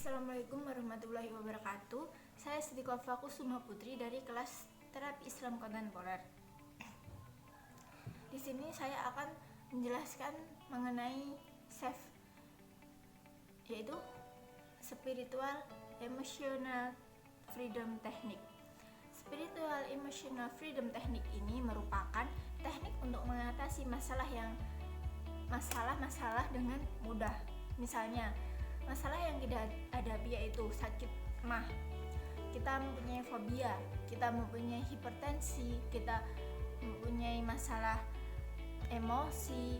Assalamualaikum warahmatullahi wabarakatuh. Saya Siti Kofa Kusuma Putri dari kelas Terapi Islam Kontemporer. Di sini saya akan menjelaskan mengenai SEF, yaitu Spiritual Emotional Freedom Technique. Spiritual Emotional Freedom Technique ini merupakan teknik untuk mengatasi masalah dengan mudah. Misalnya, masalah yang kita hadapi yaitu sakit mah, kita mempunyai fobia, kita mempunyai hipertensi, kita mempunyai masalah emosi,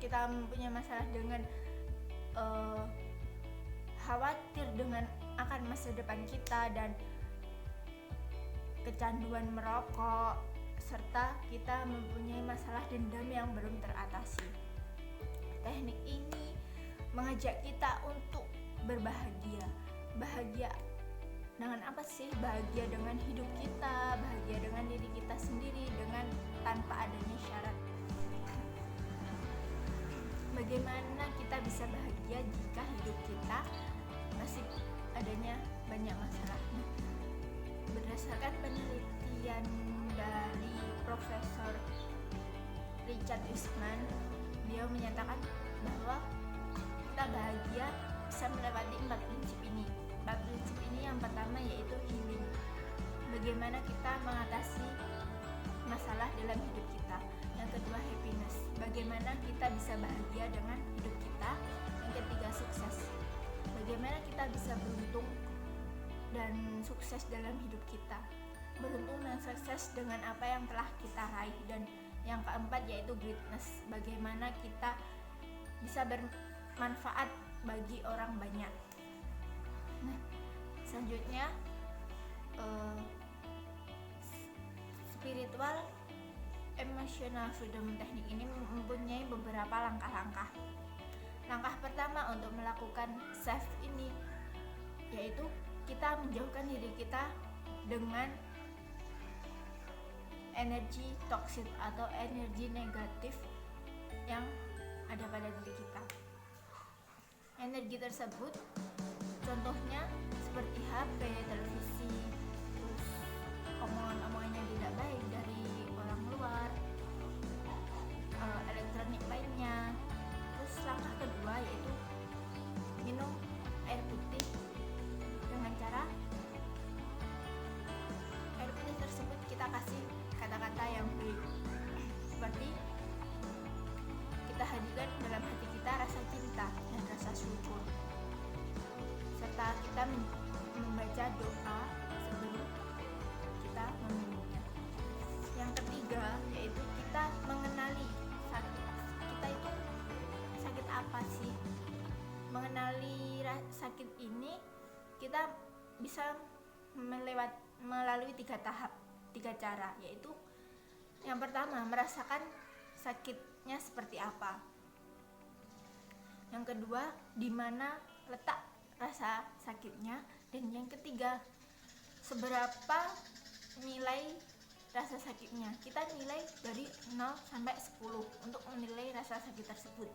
kita mempunyai masalah dengan khawatir dengan akan masa depan kita dan kecanduan merokok, serta kita mempunyai masalah dendam yang belum teratasi. Teknik ini mengajak kita untuk berbahagia. Bahagia dengan apa sih? Bahagia dengan hidup kita, bahagia dengan diri kita sendiri, dengan tanpa adanya syarat. Bagaimana kita bisa bahagia jika hidup kita masih adanya banyak masalah? Berdasarkan penelitian dari Profesor Richard Wiseman, beliau menyatakan bahwa kita bahagia bisa melewati 4 prinsip ini. 4 prinsip ini yang pertama yaitu healing. Bagaimana kita mengatasi masalah dalam hidup kita. Yang kedua happiness. Bagaimana kita bisa bahagia dengan hidup kita. Yang ketiga sukses. Bagaimana kita bisa beruntung dan sukses dalam hidup kita. Beruntung dan sukses dengan apa yang telah kita raih. Dan yang keempat yaitu greatness. Bagaimana kita bisa bermanfaat bagi orang banyak. Nah, selanjutnya Spiritual Emotional Freedom Technique ini mempunyai beberapa langkah-langkah. Langkah pertama untuk melakukan SEF ini yaitu kita menjauhkan diri kita dengan energi toksik atau energi negatif yang ada pada diri kita. Energi tersebut contohnya seperti HP, televisi, terus omongan-omongan yang tidak baik dari orang luar, elektronik lainnya. Terus langkah kedua yaitu minum air putih dengan cara air putih tersebut kita kasih kata-kata yang baik, seperti kita hadirkan dalam hati kita rasa cinta dan rasa syukur, serta kita membaca doa sebelum kita meminumnya. Yang ketiga yaitu kita mengenali kita itu sakit apa sih. Mengenali sakit ini kita bisa melalui 3 tahap, 3 cara, yaitu yang pertama merasakan sakitnya seperti apa. Yang kedua, di mana letak rasa sakitnya, dan yang ketiga, seberapa nilai rasa sakitnya. Kita nilai dari 0 sampai 10 untuk menilai rasa sakit tersebut.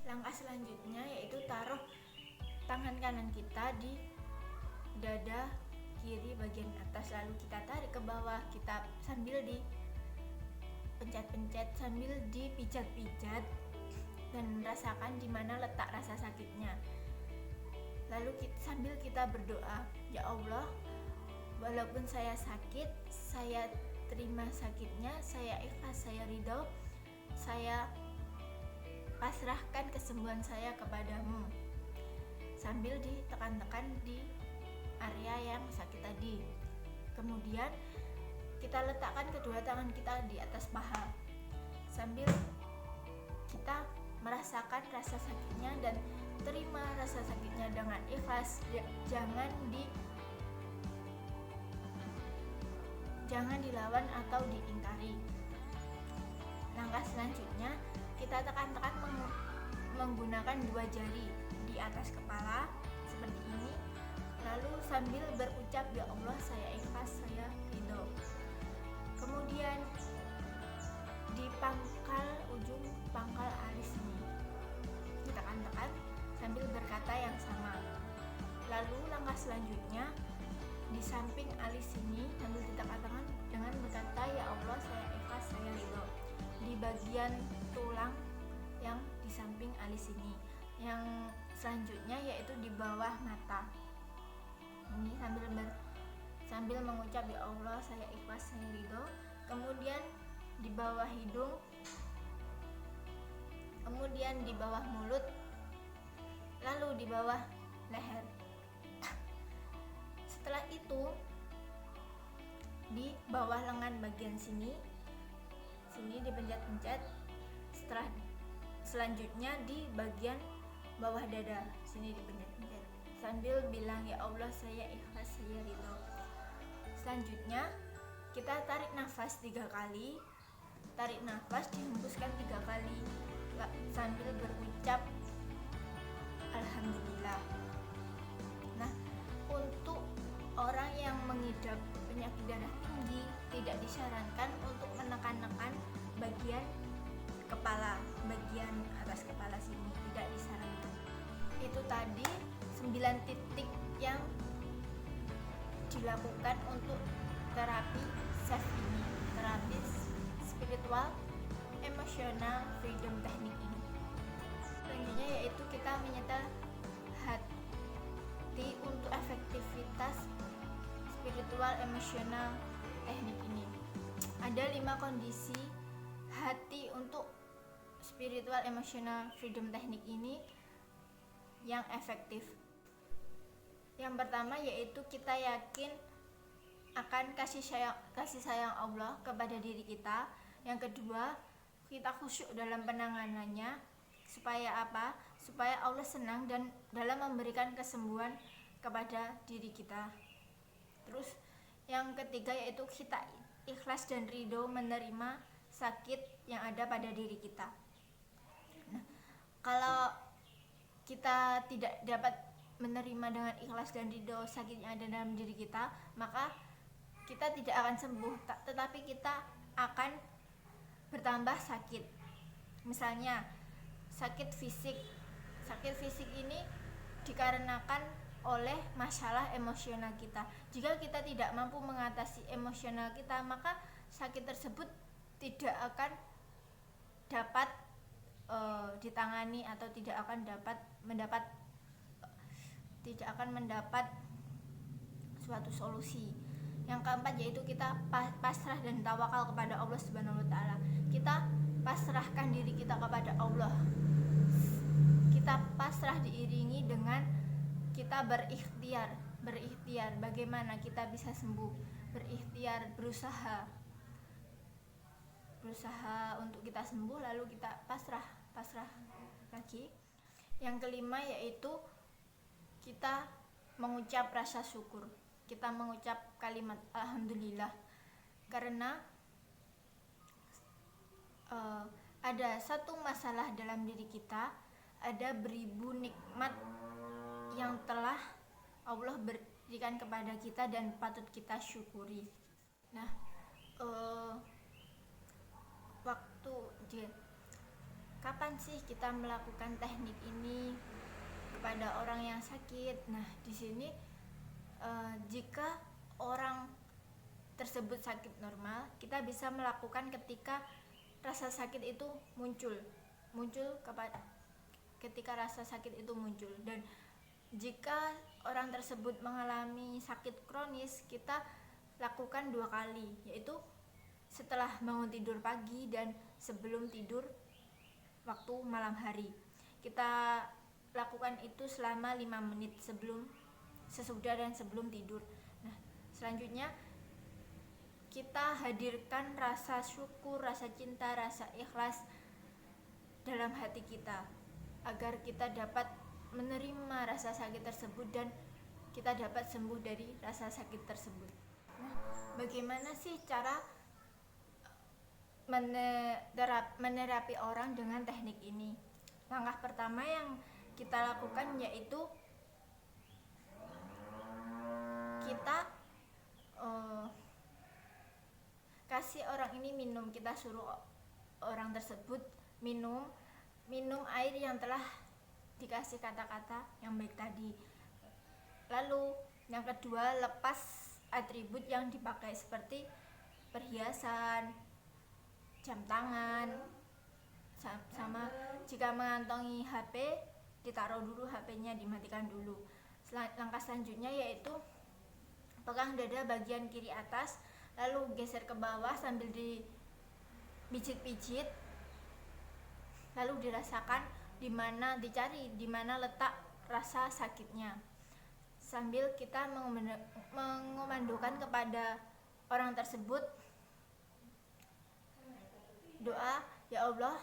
Langkah selanjutnya yaitu taruh tangan kanan kita di dada kiri bagian atas, lalu kita tarik ke bawah, kita sambil dipencet-pencet, sambil dipijat-pijat dan rasakan di mana letak rasa sakitnya. Lalu sambil kita berdoa, ya Allah, walaupun saya sakit, saya terima sakitnya, saya ikhlas, saya ridho, saya pasrahkan kesembuhan saya kepadamu, sambil ditekan-tekan di area yang sakit tadi. Kemudian kita letakkan kedua tangan kita di atas paha sambil kita merasakan rasa sakitnya dan terima rasa sakitnya dengan ikhlas. Jangan dilawan atau diingkari. Langkah selanjutnya kita tekan-tekan menggunakan 2 jari di atas kepala seperti ini, lalu sambil berucap, ya Allah, saya ikhlas, saya ridho. Kemudian di ujung pangkal alis ini ditekan-tekan sambil berkata yang sama. Lalu langkah selanjutnya, di samping alis ini sambil ditepuk tangan dengan berkata, ya Allah saya ikhlas, saya ridho, di bagian tulang yang di samping alis ini. Yang selanjutnya yaitu di bawah mata ini sambil mengucap ya Allah saya ikhlas, saya ridho. Kemudian di bawah hidung, kemudian di bawah mulut, lalu di bawah leher. Setelah itu di bawah lengan bagian sini dipencet-pencet. Selanjutnya di bagian bawah dada sini dipencet-pencet sambil bilang ya Allah saya ikhlas, saya ridho. Selanjutnya kita tarik nafas 3 kali, tarik nafas dihembuskan 3 kali sambil berucap alhamdulillah. Nah, untuk orang yang mengidap penyakit darah tinggi tidak disarankan untuk menekan-nekan bagian kepala, bagian atas kepala sini, tidak disarankan. Itu tadi 9 titik yang dilakukan untuk terapi SAFE ini, terapi spiritual emotional freedom teknik ini. Selanjutnya yaitu kita menyetel hati untuk efektivitas spiritual emotional teknik ini. Ada 5 kondisi hati untuk spiritual emotional freedom teknik ini yang efektif. Yang pertama yaitu kita yakin akan kasih sayang Allah kepada diri kita. Yang kedua, kita khusyuk dalam penanganannya. Supaya apa? Supaya Allah senang dan dalam memberikan kesembuhan kepada diri kita. Terus yang ketiga yaitu kita ikhlas dan ridho menerima sakit yang ada pada diri kita. Nah, kalau kita tidak dapat menerima dengan ikhlas dan ridho sakit yang ada dalam diri kita, maka kita tidak akan sembuh, tetapi kita akan bertambah sakit. Misalnya sakit fisik ini dikarenakan oleh masalah emosional kita. Jika kita tidak mampu mengatasi emosional kita, maka sakit tersebut tidak akan dapat ditangani atau tidak akan mendapat suatu solusi. Yang keempat yaitu kita pasrah dan tawakal kepada Allah Subhanahu wa taala. Kita pasrahkan diri kita kepada Allah. Kita pasrah diiringi dengan kita berikhtiar bagaimana kita bisa sembuh, berikhtiar, berusaha untuk kita sembuh, lalu kita pasrah lagi. Yang kelima yaitu kita mengucap rasa syukur, kita mengucap kalimat alhamdulillah, karena ada satu masalah dalam diri kita, ada beribu nikmat yang telah Allah berikan kepada kita dan patut kita syukuri. Nah, kapan sih kita melakukan teknik ini kepada orang yang sakit? Nah, di sini jika orang tersebut sakit normal, kita bisa melakukan ketika rasa sakit itu muncul ketika rasa sakit itu muncul. Dan jika orang tersebut mengalami sakit kronis, kita lakukan 2 kali, yaitu setelah bangun tidur pagi dan sebelum tidur waktu malam hari. Kita lakukan itu selama 5 menit sesudah dan sebelum tidur. Nah, selanjutnya kita hadirkan rasa syukur, rasa cinta, rasa ikhlas dalam hati kita agar kita dapat menerima rasa sakit tersebut dan kita dapat sembuh dari rasa sakit tersebut. Nah, bagaimana sih cara menerapi orang dengan teknik ini? Langkah pertama yang kita lakukan yaitu kita kasih orang ini minum. Kita suruh orang tersebut minum air yang telah dikasih kata-kata yang baik tadi. Lalu yang kedua, lepas atribut yang dipakai seperti perhiasan, jam tangan, sama jika mengantongi HP, ditaruh dulu HP-nya, dimatikan dulu. Langkah selanjutnya yaitu pegang dada bagian kiri atas, lalu geser ke bawah sambil dipijit-pijit, lalu dirasakan dicari di mana letak rasa sakitnya, sambil kita mengomandokan kepada orang tersebut doa, ya Allah,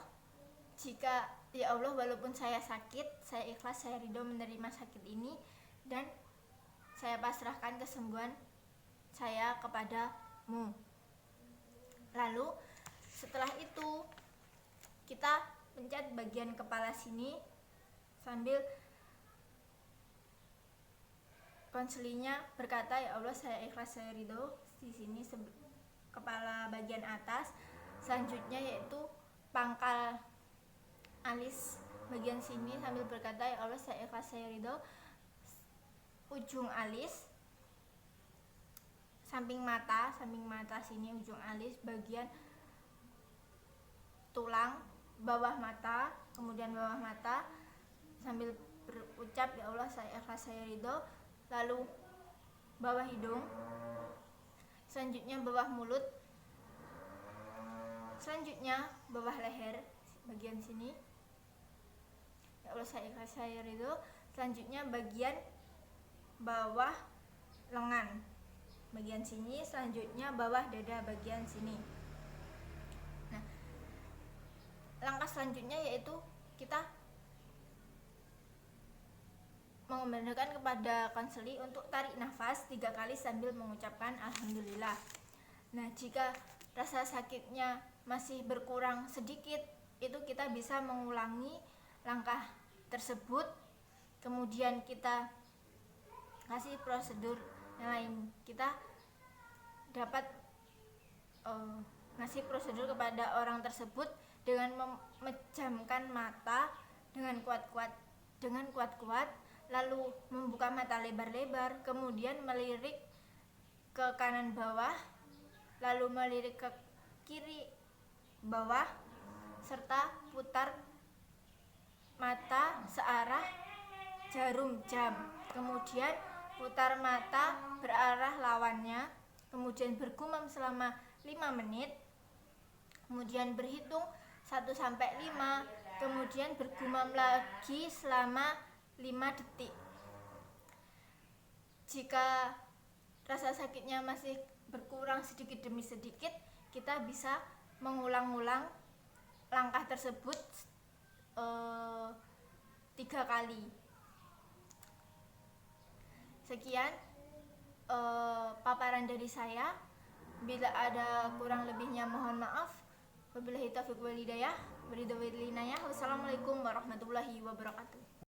walaupun saya sakit, saya ikhlas, saya ridho menerima sakit ini, dan saya pasrahkan kesembuhan saya kepadamu. Lalu setelah itu kita pencet bagian kepala sini sambil konselingnya berkata, ya Allah, saya ikhlas, saya ridho, di sini kepala bagian atas. Selanjutnya yaitu pangkal alis bagian sini sambil berkata, ya Allah, saya ikhlas, saya ridho, ujung alis, samping mata sini, ujung alis, bagian tulang, bawah mata, kemudian bawah mata, sambil berucap, ya Allah, saya ikhlas, saya ridho. Lalu bawah hidung, selanjutnya bawah mulut, selanjutnya bawah leher bagian sini, ya Allah, saya ikhlas, saya ridho. Selanjutnya bagian bawah lengan bagian sini, selanjutnya bawah dada bagian sini. Nah, langkah selanjutnya yaitu kita mengumandangkan kepada konseli untuk tarik nafas 3 kali sambil mengucapkan alhamdulillah. Nah, jika rasa sakitnya masih berkurang sedikit, itu kita bisa mengulangi langkah tersebut. Kemudian kita kasih prosedur yang lain. Kita dapat ngasih prosedur kepada orang tersebut dengan memejamkan mata dengan kuat-kuat, lalu membuka mata lebar-lebar, kemudian melirik ke kanan bawah, lalu melirik ke kiri bawah, serta putar mata searah jarum jam, kemudian putar mata berarah lawannya, kemudian bergumam selama 5 menit, kemudian berhitung 1-5, kemudian bergumam lagi selama 5 detik. Jika rasa sakitnya masih berkurang sedikit demi sedikit, kita bisa mengulang-ulang langkah tersebut 3 kali. Sekian paparan dari saya. Bila ada kurang lebihnya mohon maaf. Wabillahi taufiq wal hidayah. Wassalamualaikum warahmatullahi wabarakatuh.